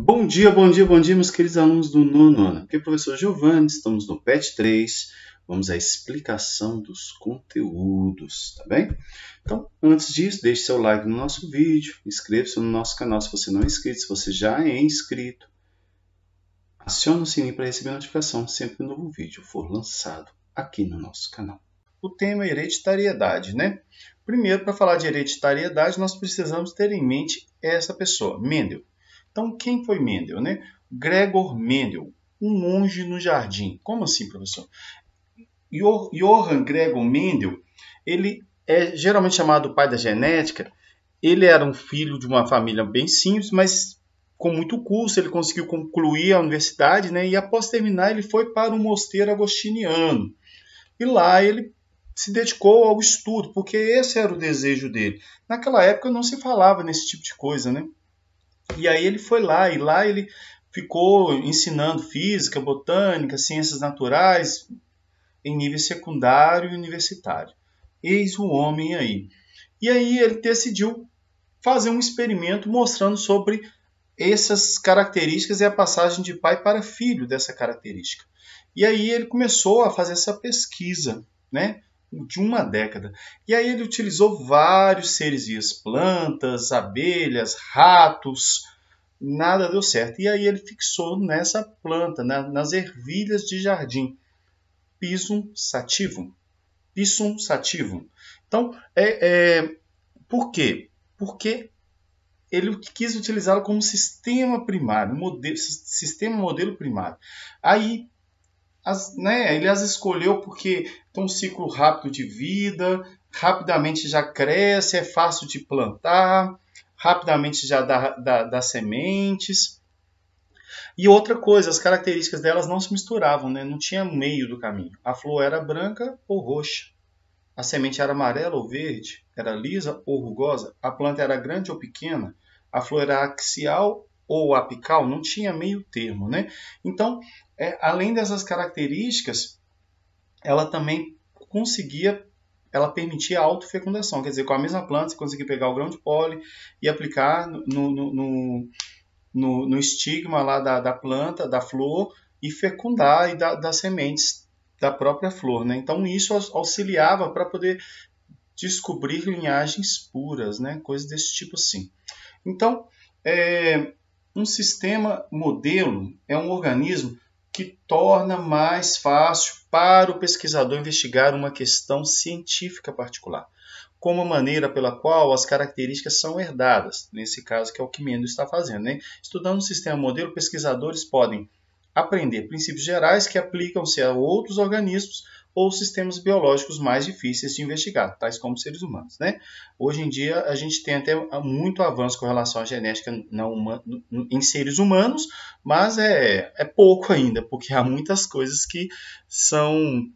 Bom dia, bom dia, bom dia, meus queridos alunos do nono ano. Aqui é o professor Giovanni, estamos no PET 3, vamos à explicação dos conteúdos, tá bem? Então, antes disso, deixe seu like no nosso vídeo, inscreva-se no nosso canal se você não é inscrito, se você já é inscrito, acione o sininho para receber notificação sempre que um novo vídeo for lançado aqui no nosso canal. O tema é hereditariedade, né? Primeiro, para falar de hereditariedade, nós precisamos ter em mente essa pessoa, Mendel. Então, quem foi Mendel, né? Gregor Mendel, um monge no jardim. Como assim, professor? Johann Gregor Mendel, ele é geralmente chamado pai da genética. Ele era um filho de uma família bem simples, mas com muito curso, ele conseguiu concluir a universidade, né? E após terminar, ele foi para um mosteiro agostiniano. E lá ele se dedicou ao estudo, porque esse era o desejo dele. Naquela época não se falava nesse tipo de coisa, né? E aí ele foi lá, e lá ele ficou ensinando física, botânica, ciências naturais, em nível secundário e universitário. Eis o homem aí. E aí ele decidiu fazer um experimento mostrando sobre essas características e a passagem de pai para filho dessa característica. E aí ele começou a fazer essa pesquisa, né? De uma década. E aí ele utilizou vários seres vivos, plantas, abelhas, ratos, nada deu certo. E aí ele fixou nessa planta, nas ervilhas de jardim, Pisum sativum. Pisum sativum. Então, por quê? Porque ele quis utilizá-lo como sistema primário, sistema modelo primário. Aí ele as escolheu porque tem um ciclo rápido de vida, rapidamente já cresce, é fácil de plantar, rapidamente já dá sementes. E outra coisa, as características delas não se misturavam, né? Não tinha meio do caminho. A flor era branca ou roxa, a semente era amarela ou verde, era lisa ou rugosa, a planta era grande ou pequena, a flor era axial ou apical, não tinha meio termo, né? Então, além dessas características, ela também ela permitia a autofecundação, quer dizer, com a mesma planta você conseguia pegar o grão de pólen e aplicar no estigma lá da planta, da flor, e fecundar e dar sementes da própria flor, né? Então isso auxiliava para poder descobrir linhagens puras, né? Coisas desse tipo assim. Então, um sistema modelo é um organismo que torna mais fácil para o pesquisador investigar uma questão científica particular, como a maneira pela qual as características são herdadas, nesse caso que é o que Mendel está fazendo, né? Estudando um sistema modelo, pesquisadores podem aprender princípios gerais que aplicam-se a outros organismos ou sistemas biológicos mais difíceis de investigar, tais como seres humanos, né? Hoje em dia, a gente tem até muito avanço com relação à genética em seres humanos, mas é pouco ainda, porque há muitas coisas que são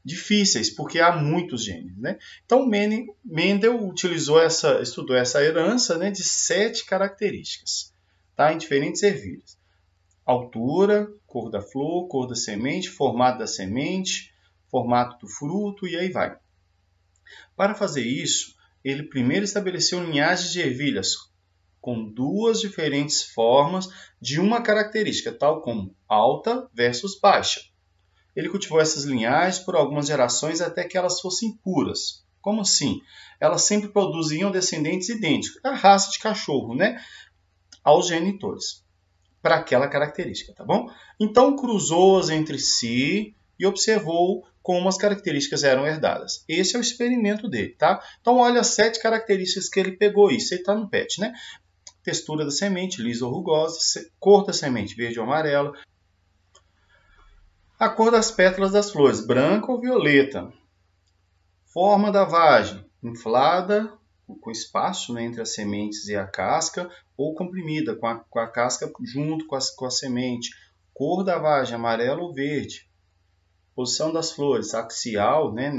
difíceis, porque há muitos genes, né? Então, Mendel estudou essa herança, né, de 7 características, tá? Em diferentes ervilhas. Altura, cor da flor, cor da semente, formato da semente, formato do fruto e aí vai. Para fazer isso, ele primeiro estabeleceu linhagens de ervilhas com 2 diferentes formas de uma característica, tal como alta versus baixa. Ele cultivou essas linhagens por algumas gerações até que elas fossem puras. Como assim? Elas sempre produziam descendentes idênticos, a raça de cachorro, né? Aos genitores, para aquela característica, tá bom? Então cruzou-as entre si e observou como as características eram herdadas. Esse é o experimento dele, tá? Então olha as 7 características que ele pegou. Isso aí está no PET, né? Textura da semente, lisa ou rugosa, cor da semente, verde ou amarela, a cor das pétalas das flores, branca ou violeta, forma da vagem, inflada, com espaço, né, entre as sementes e a casca, ou comprimida, com a casca junto com a semente, cor da vagem, amarelo ou verde, posição das flores, axial, né,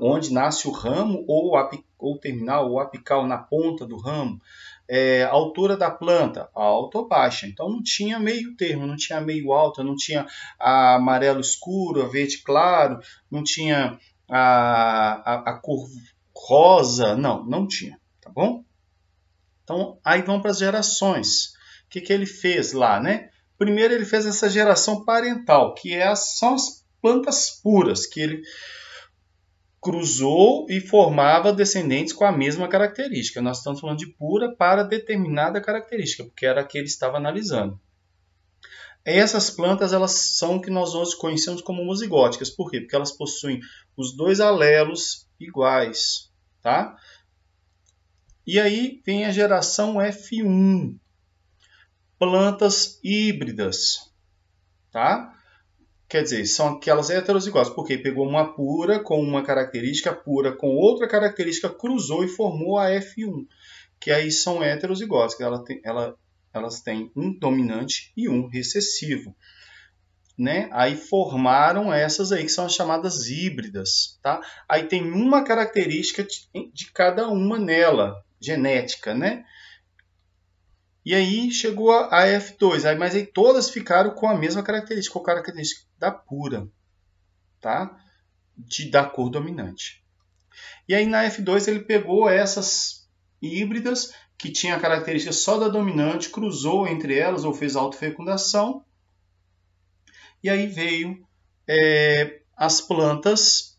onde nasce o ramo, ou terminal, ou apical, na ponta do ramo, altura da planta, alta ou baixa. Então não tinha meio termo, não tinha meio alto, não tinha amarelo escuro, verde claro, não tinha a cor rosa, não tinha, tá bom? Então aí vão para as gerações, que ele fez lá, né? Primeiro ele fez essa geração parental, que são as plantas puras, que ele cruzou e formava descendentes com a mesma característica. Nós estamos falando de pura para determinada característica, porque era a que ele estava analisando. Essas plantas, elas são o que nós hoje conhecemos como homozigóticas. Por quê? Porque elas possuem os dois alelos iguais, tá? E aí vem a geração F1, plantas híbridas, tá? Quer dizer, são aquelas heterozigóticas, porque pegou uma pura com uma característica, pura com outra característica, cruzou e formou a F1, que aí são heterozigóticas, elas têm um dominante e um recessivo. Né? Aí formaram essas aí, que são as chamadas híbridas. Tá? Aí tem uma característica de cada uma nela, genética, né? E aí chegou a F2, mas aí todas ficaram com a mesma característica, com a característica da pura, tá? Da cor dominante. E aí na F2 ele pegou essas híbridas, que tinha a característica só da dominante, cruzou entre elas ou fez autofecundação, e aí veio as plantas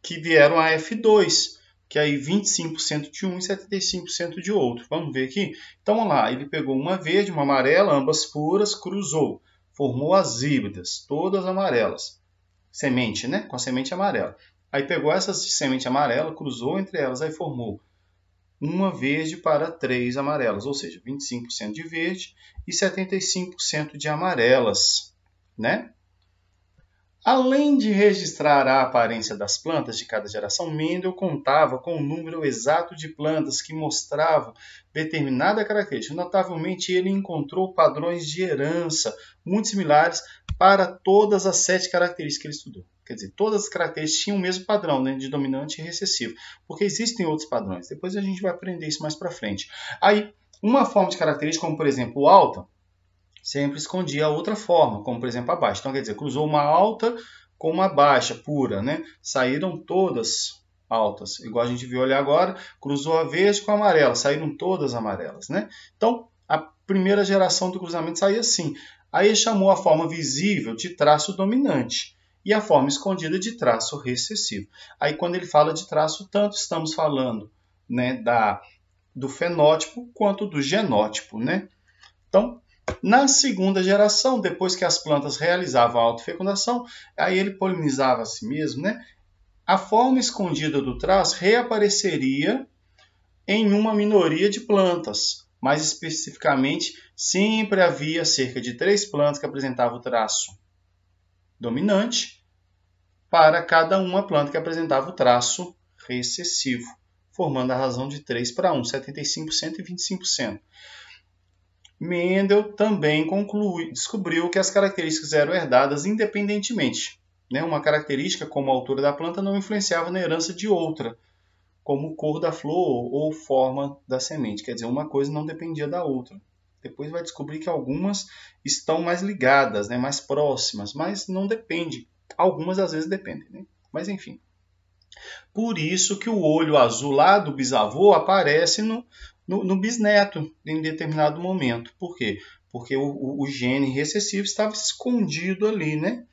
que vieram a F2, que aí 25% de um e 75% de outro. Vamos ver aqui? Então, vamos lá. Ele pegou uma verde, uma amarela, ambas puras, cruzou. Formou as híbridas, todas amarelas. Semente, né? Com a semente amarela. Aí pegou essas de semente amarela, cruzou entre elas, aí formou uma verde para 3 amarelas, ou seja, 25% de verde e 75% de amarelas, né? Além de registrar a aparência das plantas de cada geração, Mendel contava com o número exato de plantas que mostravam determinada característica. Notavelmente, ele encontrou padrões de herança muito similares para todas as 7 características que ele estudou. Quer dizer, todas as características tinham o mesmo padrão, né, de dominante e recessivo, porque existem outros padrões. Depois a gente vai aprender isso mais para frente. Aí, uma forma de característica, como por exemplo alta, sempre escondia a outra forma, como por exemplo a baixa. Então, quer dizer, cruzou uma alta com uma baixa pura, né? Saíram todas altas, igual a gente viu ali agora, cruzou a verde com a amarela, saíram todas amarelas, né? Então, a primeira geração do cruzamento saía assim. Aí ele chamou a forma visível de traço dominante e a forma escondida de traço recessivo. Aí, quando ele fala de traço, tanto estamos falando, né, do fenótipo quanto do genótipo, né? Então, na segunda geração, depois que as plantas realizavam a autofecundação, aí ele polinizava a si mesmo, né? A forma escondida do traço reapareceria em uma minoria de plantas. Mais especificamente, sempre havia cerca de 3 plantas que apresentavam o traço dominante para cada uma planta que apresentava o traço recessivo, formando a razão de 3 para 1, 75% e 25%. Mendel também descobriu que as características eram herdadas independentemente. Né? Uma característica, como a altura da planta, não influenciava na herança de outra, como cor da flor ou forma da semente. Quer dizer, uma coisa não dependia da outra. Depois vai descobrir que algumas estão mais ligadas, né? Mais próximas, mas não depende. Algumas às vezes dependem, né? Mas enfim. Por isso que o olho azul lá do bisavô aparece no bisneto em determinado momento. Por quê? Porque o gene recessivo estava escondido ali, né?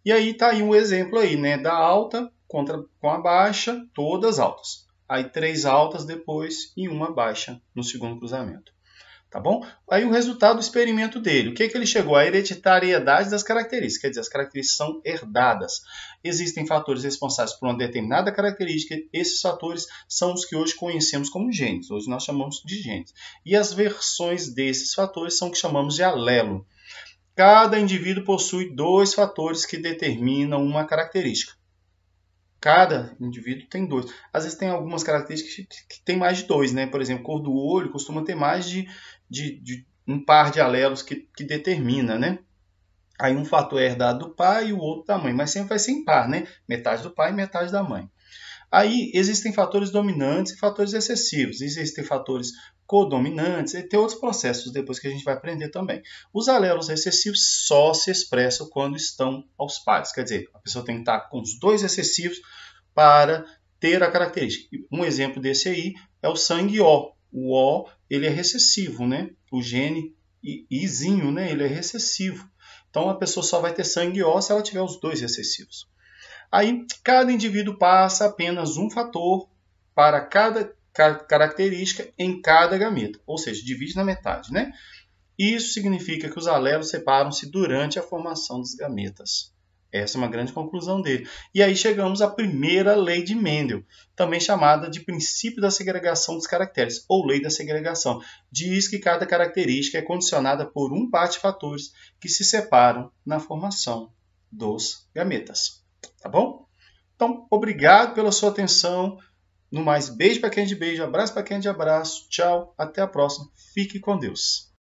E aí está aí um exemplo aí, né? Da alta com a baixa, todas altas. Aí 3 altas depois e uma baixa no segundo cruzamento. Tá bom? Aí o resultado do experimento dele. O que ele chegou? A hereditariedade das características. Quer dizer, as características são herdadas. Existem fatores responsáveis por uma determinada característica. Esses fatores são os que hoje conhecemos como genes. Hoje nós chamamos de genes. E as versões desses fatores são o que chamamos de alelo. Cada indivíduo possui 2 fatores que determinam uma característica. Cada indivíduo tem 2. Às vezes tem algumas características que tem mais de 2, né? Por exemplo, cor do olho costuma ter mais de um par de alelos que determina, né? Aí um fator é herdado do pai e o outro da mãe, mas sempre vai ser impar, né? Metade do pai e metade da mãe. Aí existem fatores dominantes e fatores excessivos. Existem fatores codominantes e tem outros processos depois que a gente vai aprender também. Os alelos recessivos só se expressam quando estão aos pares. Quer dizer, a pessoa tem que estar com os 2 recessivos para ter a característica. Um exemplo desse aí é o sangue O. O O, ele é recessivo, né? O gene Izinho, né? Ele é recessivo. Então, a pessoa só vai ter sangue O se ela tiver os dois recessivos. Aí, cada indivíduo passa apenas um fator para cada característica em cada gameta, ou seja, divide na metade, né? Isso significa que os alelos separam-se durante a formação dos gametas. Essa é uma grande conclusão dele. E aí chegamos à primeira lei de Mendel, também chamada de princípio da segregação dos caracteres, ou lei da segregação. Diz que cada característica é condicionada por um par de fatores que se separam na formação dos gametas. Tá bom? Então, obrigado pela sua atenção. No mais, beijo para quem é de beijo, abraço para quem é de abraço. Tchau, até a próxima. Fique com Deus.